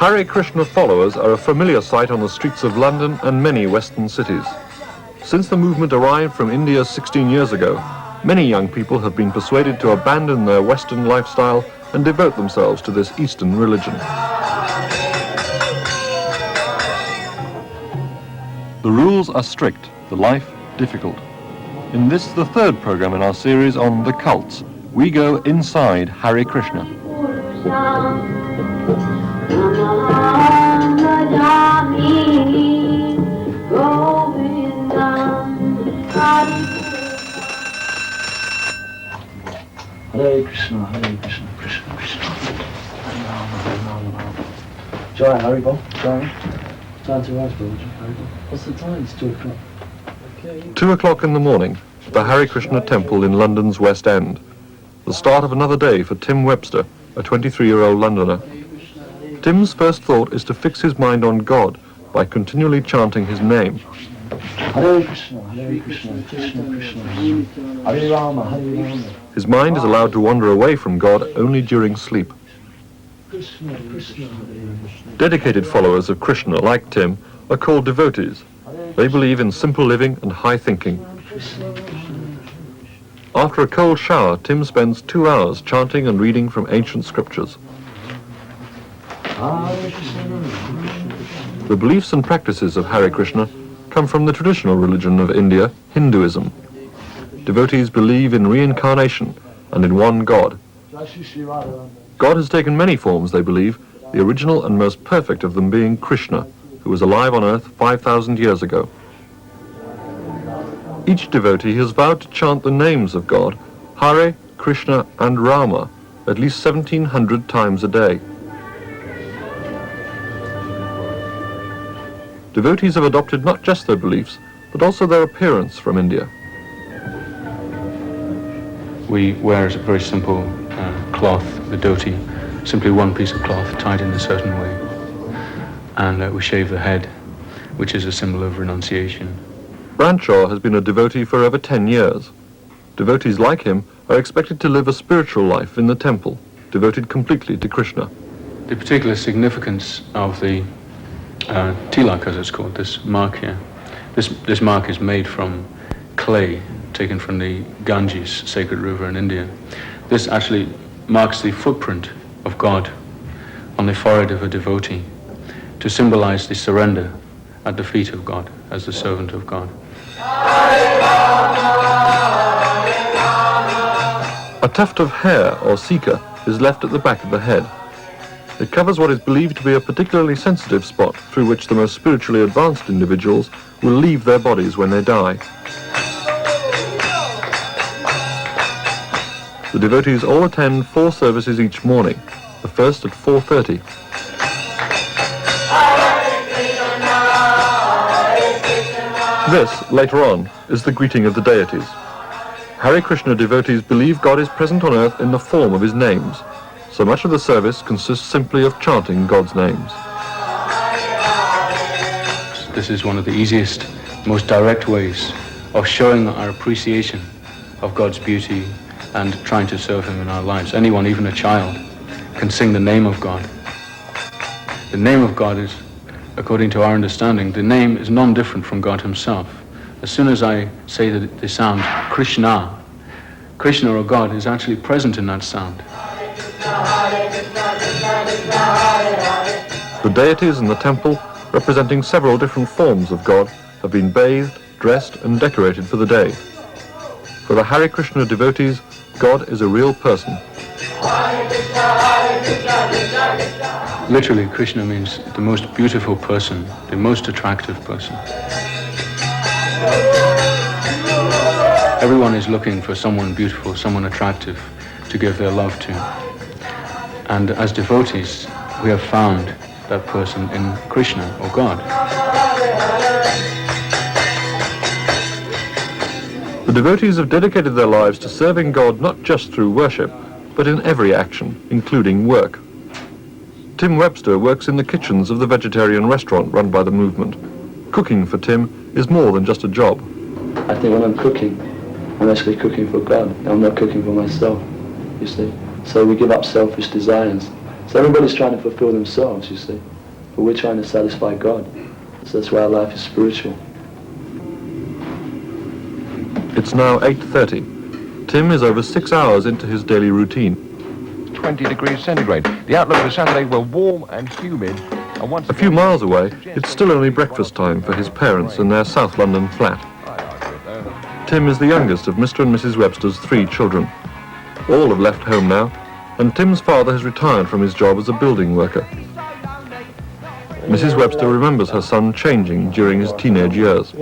Hare Krishna followers are a familiar sight on the streets of London and many Western cities. Since the movement arrived from India 16 years ago, many young people have been persuaded to abandon their Western lifestyle and devote themselves to this Eastern religion. The rules are strict, the life difficult. In this, the third program in our series on the cults, we go inside Hare Krishna. Hare Krishna, Hare Krishna, Krishna Krishna, Hare Rama, Hare Rama. Jai Haribol, Jai. Time to rise, Haribol. What's the time? It's 2 o'clock. Okay. 2 o'clock in the morning, the Hare Krishna temple in London's West End. The start of another day for Tim Webster, a 23-year-old Londoner. Tim's first thought is to fix his mind on God by continually chanting his name. Hare Krishna, Krishna Krishna, Hare Rama, Hare Rama. His mind is allowed to wander away from God only during sleep. Krishna, Krishna, Hare Krishna. Dedicated followers of Krishna, like Tim, are called devotees. They believe in simple living and high thinking. After a cold shower, Tim spends 2 hours chanting and reading from ancient scriptures. The beliefs and practices of Hare Krishna come from the traditional religion of India, Hinduism. Devotees believe in reincarnation and in one God. God has taken many forms, they believe, the original and most perfect of them being Krishna, who was alive on earth 5,000 years ago. Each devotee has vowed to chant the names of God, Hare, Krishna and Rama, at least 1,700 times a day. Devotees have adopted not just their beliefs, but also their appearance from India. We wear a very simple cloth, the dhoti, simply one piece of cloth tied in a certain way. And we shave the head, which is a symbol of renunciation. Branshaw has been a devotee for over 10 years. Devotees like him are expected to live a spiritual life in the temple, devoted completely to Krishna. The particular significance of the tilak, as it's called, this mark here, this mark is made from clay taken from the Ganges, sacred river in India. This actually marks the footprint of God on the forehead of a devotee to symbolize the surrender at the feet of God as the servant of God. A tuft of hair, or sika, is left at the back of the head. It covers what is believed to be a particularly sensitive spot through which the most spiritually advanced individuals will leave their bodies when they die. The devotees all attend 4 services each morning, the first at 4:30. This, later on, is the greeting of the deities. Hare Krishna devotees believe God is present on earth in the form of his names, so much of the service consists simply of chanting God's names. This is one of the easiest, most direct ways of showing our appreciation of God's beauty and trying to serve him in our lives. Anyone, even a child, can sing the name of God. The name of God is, according to our understanding, the name is non-different from God himself. As soon as I say the sound Krishna, Krishna or God is actually present in that sound. The deities in the temple, representing several different forms of God, have been bathed, dressed and decorated for the day. For the Hare Krishna devotees, God is a real person. Literally, Krishna means the most beautiful person, the most attractive person. Everyone is looking for someone beautiful, someone attractive to give their love to. And as devotees, we have found that person in Krishna or God. The devotees have dedicated their lives to serving God not just through worship, but in every action, including work. Tim Webster works in the kitchens of the vegetarian restaurant run by the movement. Cooking for Tim is more than just a job. I think when I'm cooking, I'm actually cooking for God. I'm not cooking for myself, you see. So we give up selfish desires So everybody's trying to fulfill themselves, you see. But we're trying to satisfy God. So that's why our life is spiritual. It's now 8:30. Tim is over 6 hours into his daily routine. 20 degrees centigrade. The outlook for Saturday were warm and humid. And once A few miles away, it's still only breakfast time for his parents in their South London flat. Tim is the youngest of Mr. and Mrs. Webster's 3 children. All have left home now, and Tim's father has retired from his job as a building worker. Mrs. Webster remembers her son changing during his teenage years.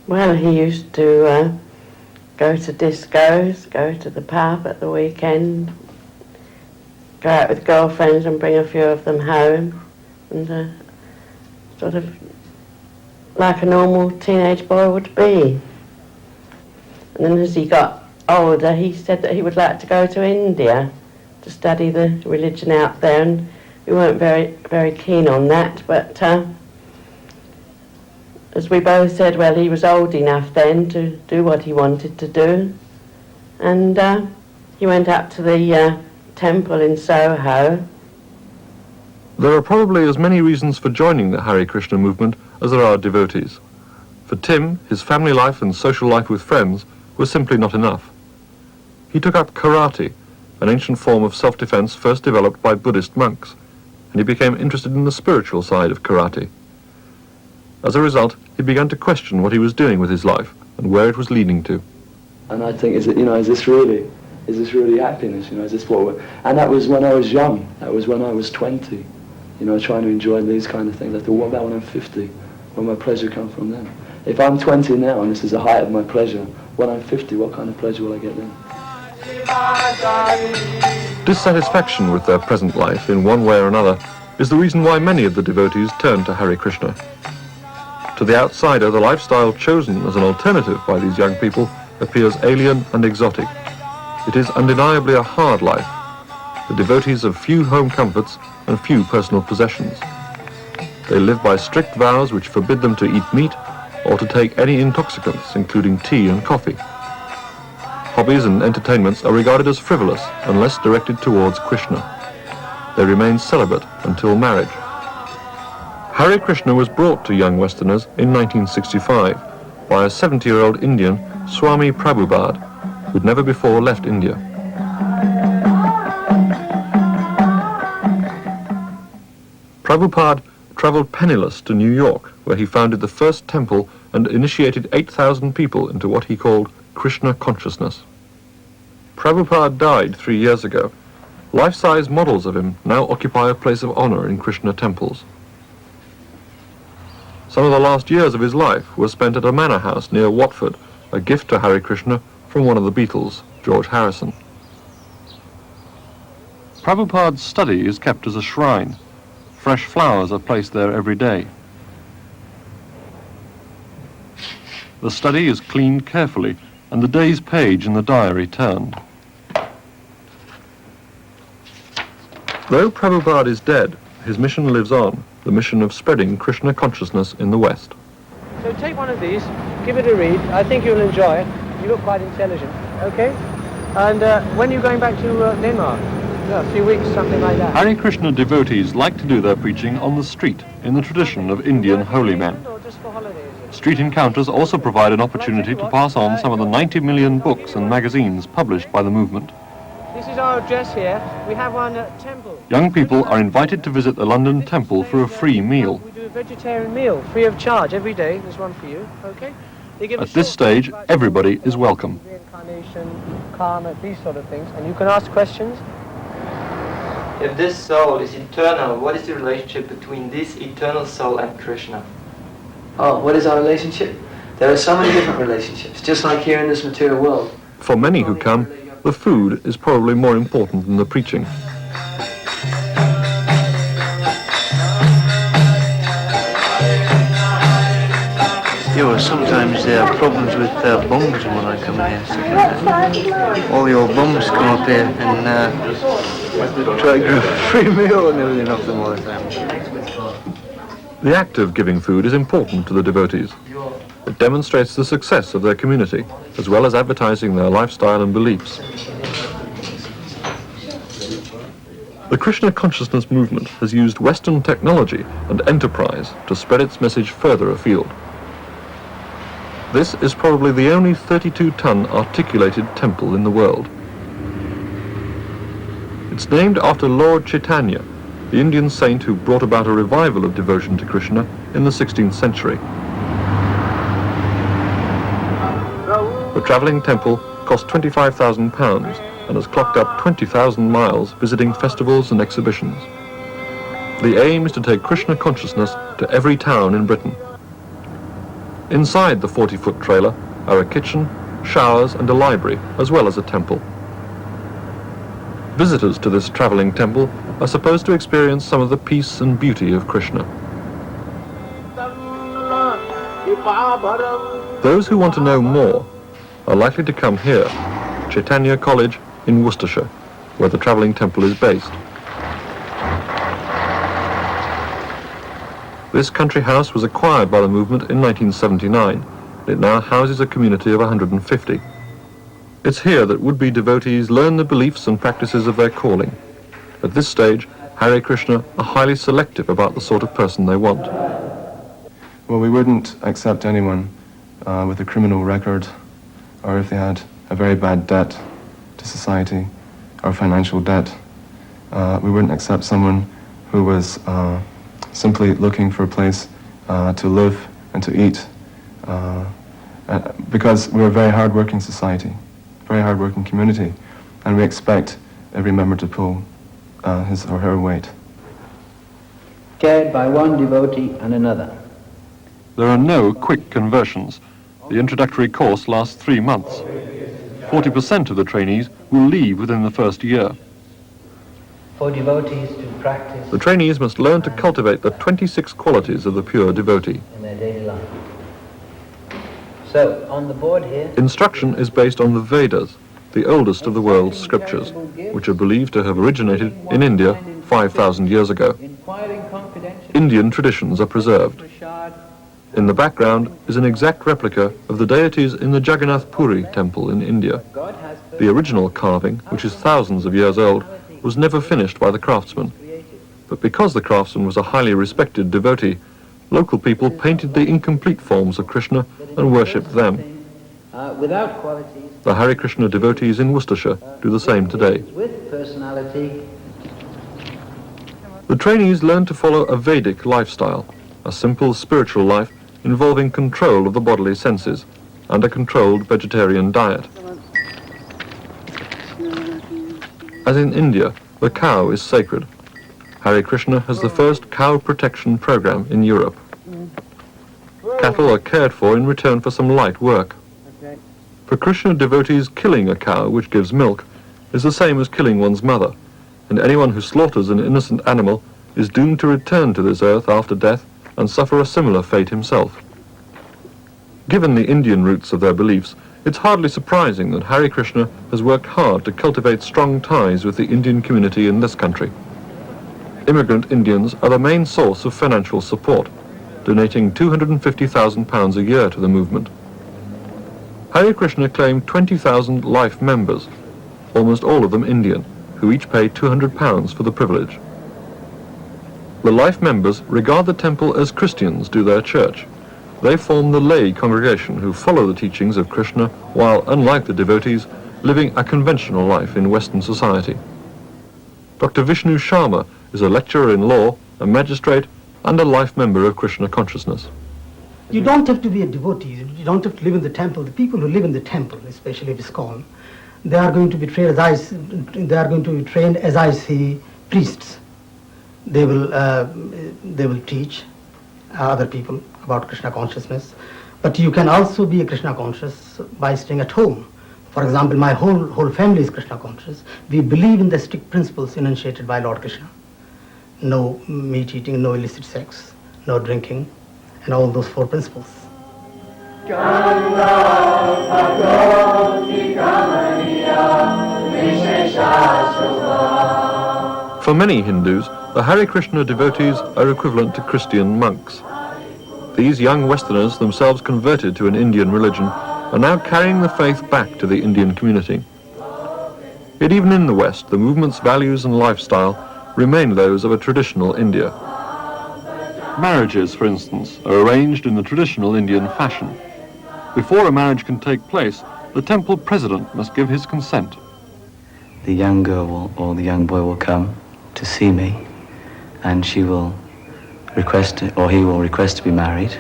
Well, he used to go to discos, go to the pub at the weekend, go out with girlfriends and bring a few of them home, and sort of like a normal teenage boy would be. And then as he got older, he said that he would like to go to India to study the religion out there, and we weren't very keen on that, but as we both said, well, he was old enough then to do what he wanted to do, and he went up to the temple in Soho. There are probably as many reasons for joining the Hare Krishna movement as there are devotees. For Tim, his family life and social life with friends was simply not enough. He took up karate, an ancient form of self-defense first developed by Buddhist monks, and he became interested in the spiritual side of karate. As a result, he began to question what he was doing with his life and where it was leading to. And I think, is this really happiness? Is this what we're... And that was when I was young. That was when I was 20. Trying to enjoy these kind of things. I thought, what about when I'm 50? Where my pleasure come from then? If I'm 20 now and this is the height of my pleasure, when I'm 50, what kind of pleasure will I get then? Dissatisfaction with their present life in one way or another is the reason why many of the devotees turn to Hare Krishna. To the outsider, the lifestyle chosen as an alternative by these young people appears alien and exotic. It is undeniably a hard life. The devotees have few home comforts and few personal possessions. They live by strict vows which forbid them to eat meat or to take any intoxicants, including tea and coffee. Hobbies and entertainments are regarded as frivolous unless directed towards Krishna. They remain celibate until marriage. Hare Krishna was brought to young Westerners in 1965 by a 70-year-old Indian, Swami Prabhupada, who'd never before left India. Prabhupada travelled penniless to New York, where he founded the first temple and initiated 8,000 people into what he called Krishna Consciousness. Prabhupada died 3 years ago. Life-size models of him now occupy a place of honour in Krishna temples. Some of the last years of his life were spent at a manor house near Watford, a gift to Hare Krishna from one of the Beatles, George Harrison. Prabhupada's study is kept as a shrine. Fresh flowers are placed there every day. The study is cleaned carefully and the day's page in the diary turned. Though Prabhupada is dead, his mission lives on, the mission of spreading Krishna consciousness in the West. So take one of these, give it a read. I think you'll enjoy it. You look quite intelligent, okay? And when are you going back to Myanmar? Yeah, a few weeks, something like that. Hare Krishna devotees like to do their preaching on the street, in the tradition of Indian holy men. Or just for holidays? Street encounters also provide an opportunity to pass on some of the 90 million books and magazines published by the movement. This is our address here. We have one temple. Young people are invited to visit the London temple for a free meal. We do a vegetarian meal, free of charge, every day. There's one for you, okay? They give At this stage, everybody is welcome. Reincarnation, karma, these sort of things. And you can ask questions. If this soul is eternal, what is the relationship between this eternal soul and Krishna? Oh, what is our relationship? There are so many different relationships, just like here in this material world. For many who come, the food is probably more important than the preaching. Yeah, well, sometimes there are problems with bums when I come here. All the old bums come up here and try to get a free meal and everything off them all the time. The act of giving food is important to the devotees. It demonstrates the success of their community, as well as advertising their lifestyle and beliefs. The Krishna Consciousness movement has used Western technology and enterprise to spread its message further afield. This is probably the only 32-ton articulated temple in the world. It's named after Lord Caitanya, the Indian saint who brought about a revival of devotion to Krishna in the 16th century. The travelling temple cost £25,000 and has clocked up 20,000 miles visiting festivals and exhibitions. The aim is to take Krishna consciousness to every town in Britain. Inside the 40-foot trailer are a kitchen, showers and a library, as well as a temple. Visitors to this travelling temple are supposed to experience some of the peace and beauty of Krishna. Those who want to know more are likely to come here, Caitanya College in Worcestershire, where the travelling temple is based. This country house was acquired by the movement in 1979. It now houses a community of 150. It's here that would-be devotees learn the beliefs and practices of their calling. At this stage, Hare Krishna are highly selective about the sort of person they want. Well, we wouldn't accept anyone with a criminal record, or if they had a very bad debt to society, or financial debt. We wouldn't accept someone who was simply looking for a place to live and to eat, because we're a very hard-working society, very hard-working community, and we expect every member to pull his or her weight. Chaired by one devotee and another. There are no quick conversions. The introductory course lasts 3 months. 40% of the trainees will leave within the first year. For devotees to practice The trainees must learn to cultivate the 26 qualities of the pure devotee. in their daily life. So, on the board here, Instruction is based on the Vedas, the oldest of the world's scriptures, which are believed to have originated in India 5,000 years ago. inquiring confidentially, Indian traditions are preserved. In the background is an exact replica of the deities in the Jagannath Puri temple in India. God has The original carving, which is thousands of years old, was never finished by the craftsman. But because the craftsman was a highly respected devotee, local people painted the incomplete forms of Krishna and worshipped them. without qualities, The Hare Krishna devotees in Worcestershire do the same today. with personality. The trainees learn to follow a Vedic lifestyle, a simple spiritual life involving control of the bodily senses and a controlled vegetarian diet. As in India, the cow is sacred. Hare Krishna has the first cow protection program in Europe. Cattle are cared for in return for some light work. For Krishna devotees, killing a cow which gives milk is the same as killing one's mother, and anyone who slaughters an innocent animal is doomed to return to this earth after death and suffer a similar fate himself. Given the Indian roots of their beliefs, it's hardly surprising that Hare Krishna has worked hard to cultivate strong ties with the Indian community in this country. Immigrant Indians are the main source of financial support, donating £250,000 a year to the movement. Hare Krishna claimed 20,000 life members, almost all of them Indian, who each pay £200 for the privilege. The life members regard the temple as Christians do their church. They form the lay congregation who follow the teachings of Krishna while, unlike the devotees, living a conventional life in Western society. Dr. Vishnu Sharma is a lecturer in law, a magistrate, and a life member of Krishna Consciousness. You don't have to be a devotee, you don't have to live in the temple. The people who live in the temple, especially at ISKCON, they are going to be trained as I see priests. They will teach other people about Krishna consciousness. But you can also be a Krishna conscious by staying at home. For example, my whole family is Krishna conscious. We believe in the strict principles enunciated by Lord Krishna. No meat eating, no illicit sex, no drinking, and all those 4 principles. For many Hindus, the Hare Krishna devotees are equivalent to Christian monks. These young Westerners, themselves converted to an Indian religion, are now carrying the faith back to the Indian community. Yet even in the West, the movement's values and lifestyle remain those of a traditional India. Marriages, for instance, are arranged in the traditional Indian fashion. Before a marriage can take place, the temple president must give his consent. The young girl or the young boy will come to see me, and she will request, or he will request to be married.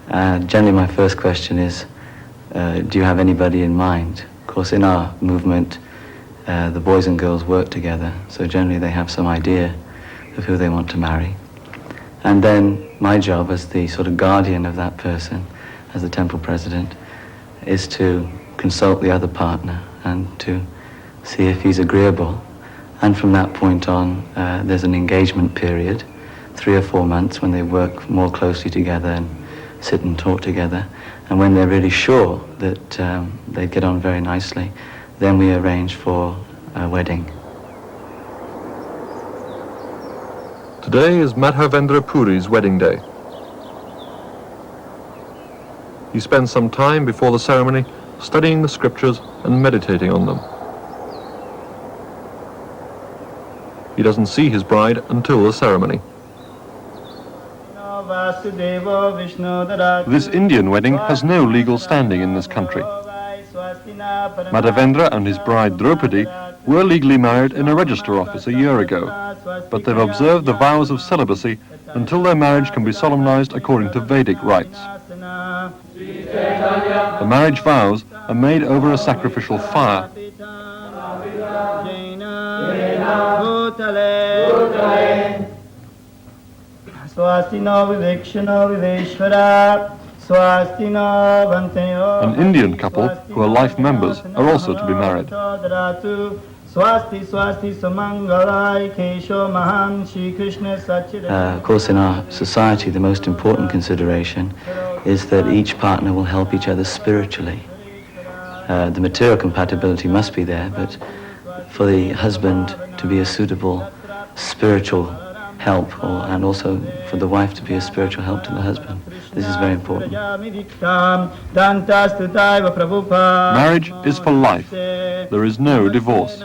Generally my first question is, do you have anybody in mind? Of course, in our movement, the boys and girls work together, so generally they have some idea of who they want to marry. And then my job as the sort of guardian of that person, as the temple president, is to consult the other partner and to see if he's agreeable. And from that point on, there's an engagement period, 3 or 4 months, when they work more closely together and sit and talk together. And when they're really sure that they get on very nicely, then we arrange for a wedding. Today is Madhavendra Puri's wedding day. He spends some time before the ceremony studying the scriptures and meditating on them. He doesn't see his bride until the ceremony. This Indian wedding has no legal standing in this country. Madhavendra and his bride Draupadi were legally married in a register office a year ago, but they've observed the vows of celibacy until their marriage can be solemnized according to Vedic rites. The marriage vows are made over a sacrificial fire. An Indian couple, who are life members, are also to be married. Of course, in our society, the most important consideration is that each partner will help each other spiritually. The material compatibility must be there, but for the husband to be a suitable spiritual help, and also for the wife to be a spiritual help to the husband. This is very important. Marriage is for life. There is no divorce.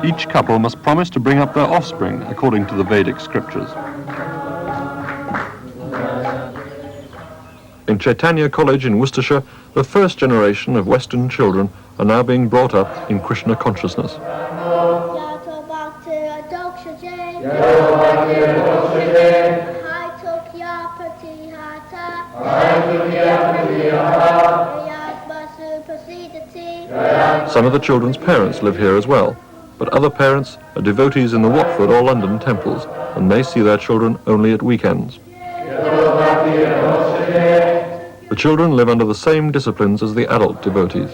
Each couple must promise to bring up their offspring according to the Vedic scriptures. In Caitanya College in Worcestershire, the first generation of Western children are now being brought up in Krishna consciousness. Some of the children's parents live here as well, but other parents are devotees in the Watford or London temples, and they see their children only at weekends. The children live under the same disciplines as the adult devotees.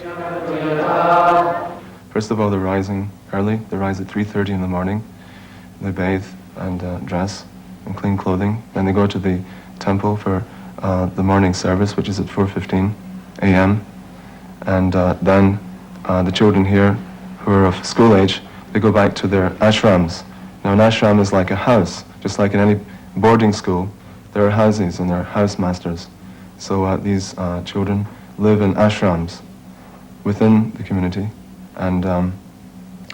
First of all, they're rising early. They rise at 3:30 in the morning. They bathe and dress in clean clothing. Then they go to the temple for the morning service, which is at 4:15 a.m. And then the children here, who are of school age, they go back to their ashrams. Now, an ashram is like a house, just like in any boarding school. There are houses and there are house masters. So these children live in ashrams within the community, and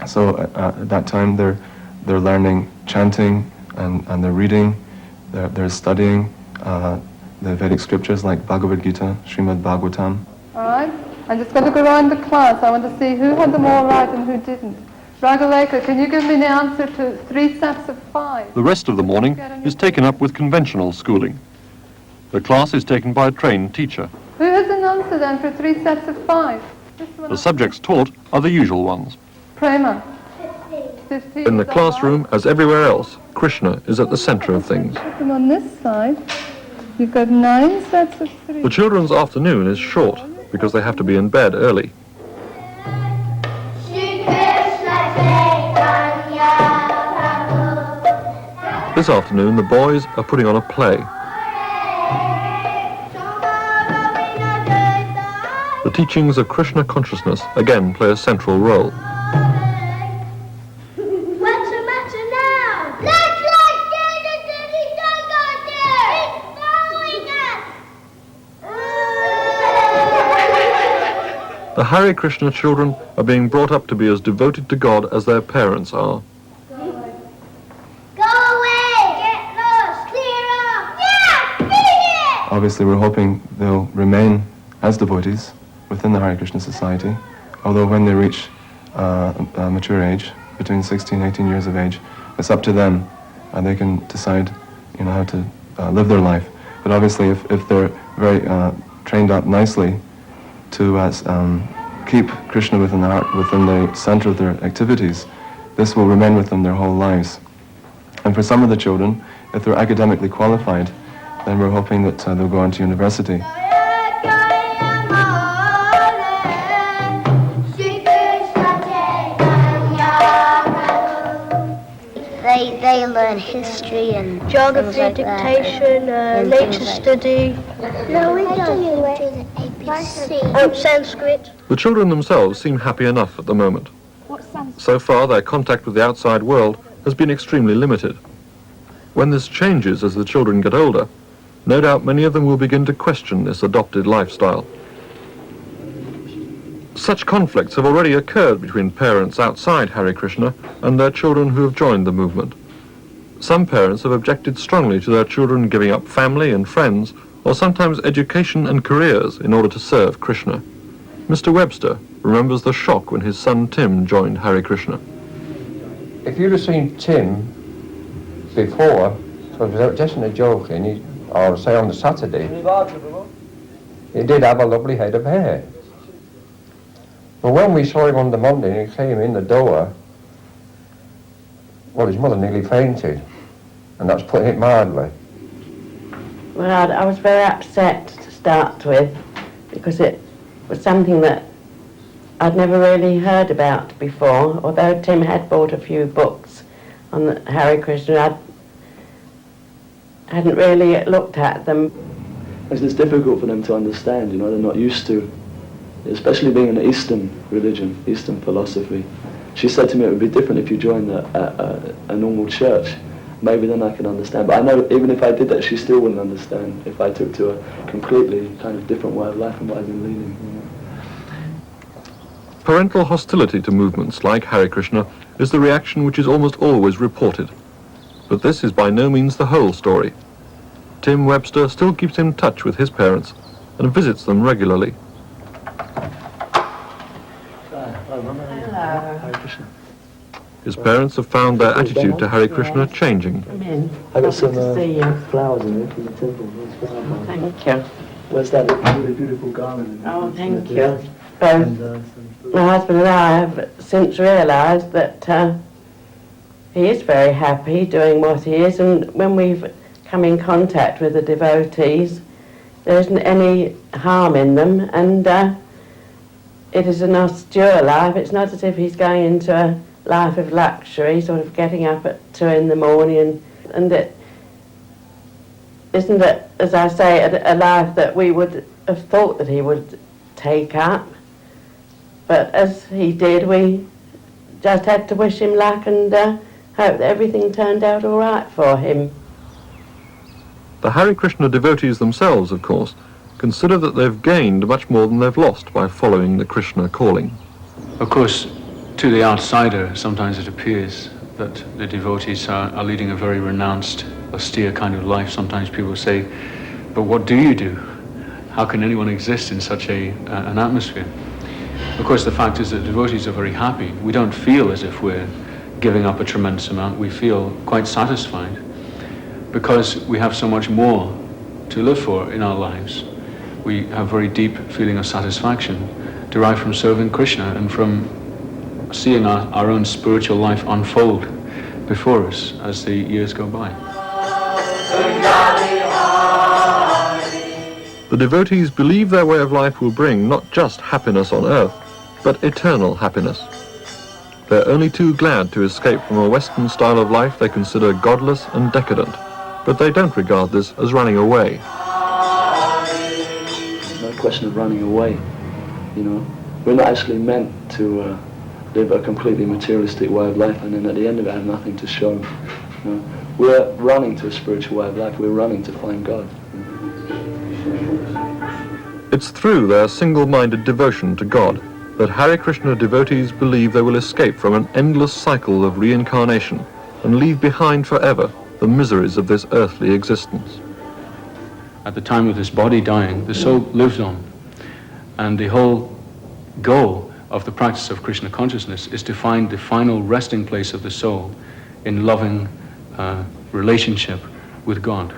so at that time they're learning chanting and they're reading, they're studying the Vedic scriptures like Bhagavad Gita, Srimad Bhagavatam. All right, I'm just going to go around the class. I want to see who had them all right and who didn't. Ragaleka, can you give me the answer to 3 sets of 5? The rest of the morning is taken up with conventional schooling. The class is taken by a trained teacher. Who has an answer then for 3 sets of 5? The subjects taught are the usual ones. Prema. 15. In the classroom, as everywhere else, Krishna is at the center of things. And on this side, you've got 9 sets of 3. The children's afternoon is short because they have to be in bed early. This afternoon, the boys are putting on a play. The teachings of Krishna consciousness again play a central role. The Hare Krishna children are being brought up to be as devoted to God as their parents are. Go away! Get lost! Clear off! Yeah! Finish it! Obviously, we're hoping they'll remain as devotees within the Hare Krishna society, although when they reach a mature age, between 16 and 18 years of age, it's up to them. They can decide, how to live their life. But obviously, if they're very trained up nicely to keep Krishna within the heart, within the center of their activities, this will remain with them their whole lives. And for some of the children, if they're academically qualified, then we're hoping that they'll go on to university. They learn history and geography, like dictation, nature study. No, we don't do the ABC. Oh, Sanskrit. The children themselves seem happy enough at the moment. So far, their contact with the outside world has been extremely limited. When this changes as the children get older, no doubt many of them will begin to question this adopted lifestyle. Such conflicts have already occurred between parents outside Hare Krishna and their children who have joined the movement. Some parents have objected strongly to their children giving up family and friends, or sometimes education and careers, in order to serve Krishna. Mr. Webster remembers the shock when his son Tim joined Hare Krishna. If you'd have seen Tim before, so without just in a joking, or say on the Saturday, he did have a lovely head of hair. But when we saw him on the Monday and he came in the door, well, his mother nearly fainted, and that's putting it mildly. Well, I was very upset to start with, because it was something that I'd never really heard about before. Although Tim had bought a few books on the Hare Krishna, I hadn't really looked at them. It's difficult for them to understand, they're not used to, especially being an Eastern religion, Eastern philosophy. She said to me it would be different if you joined a normal church. Maybe then I could understand. But I know even if I did that, she still wouldn't understand if I took to a completely kind of different way of life from what I've been leading. Parental hostility to movements like Hare Krishna is the reaction which is almost always reported. But this is by no means the whole story. Tim Webster still keeps in touch with his parents and visits them regularly. His parents have found their attitude to Hare Krishna changing. I got some flowers in there from the temple. Thank you. Where's that really beautiful garland? Oh, thank you. My husband and I have since realised that he is very happy doing what he is, and when we've come in contact with the devotees, there isn't any harm in them, and it is an austere life. It's not as if he's going into a life of luxury, sort of getting up at 2 in the morning, and it isn't, as I say, a life that we would have thought that he would take up. But as he did, we just had to wish him luck and hope that everything turned out all right for him. The Hare Krishna devotees themselves, of course, consider that they've gained much more than they've lost by following the Krishna calling. Of course, to the outsider, sometimes it appears that the devotees are leading a very renounced, austere kind of life. Sometimes people say, but what do you do? How can anyone exist in such an atmosphere? Of course, the fact is that devotees are very happy. We don't feel as if we're giving up a tremendous amount. We feel quite satisfied because we have so much more to live for in our lives. We have very deep feeling of satisfaction derived from serving Krishna and from seeing our own spiritual life unfold before us as the years go by. The devotees believe their way of life will bring not just happiness on earth, but eternal happiness. They're only too glad to escape from a Western style of life they consider godless and decadent, but they don't regard this as running away. There's no question of running away, We're not actually meant to live a completely materialistic way of life and then at the end of it have nothing to show. We're running to a spiritual way of life. We're running to find God. It's through their single-minded devotion to God that Hare Krishna devotees believe they will escape from an endless cycle of reincarnation and leave behind forever the miseries of this earthly existence. At the time of this body dying, the soul lives on. And the whole goal of the practice of Krishna consciousness is to find the final resting place of the soul in loving relationship with God.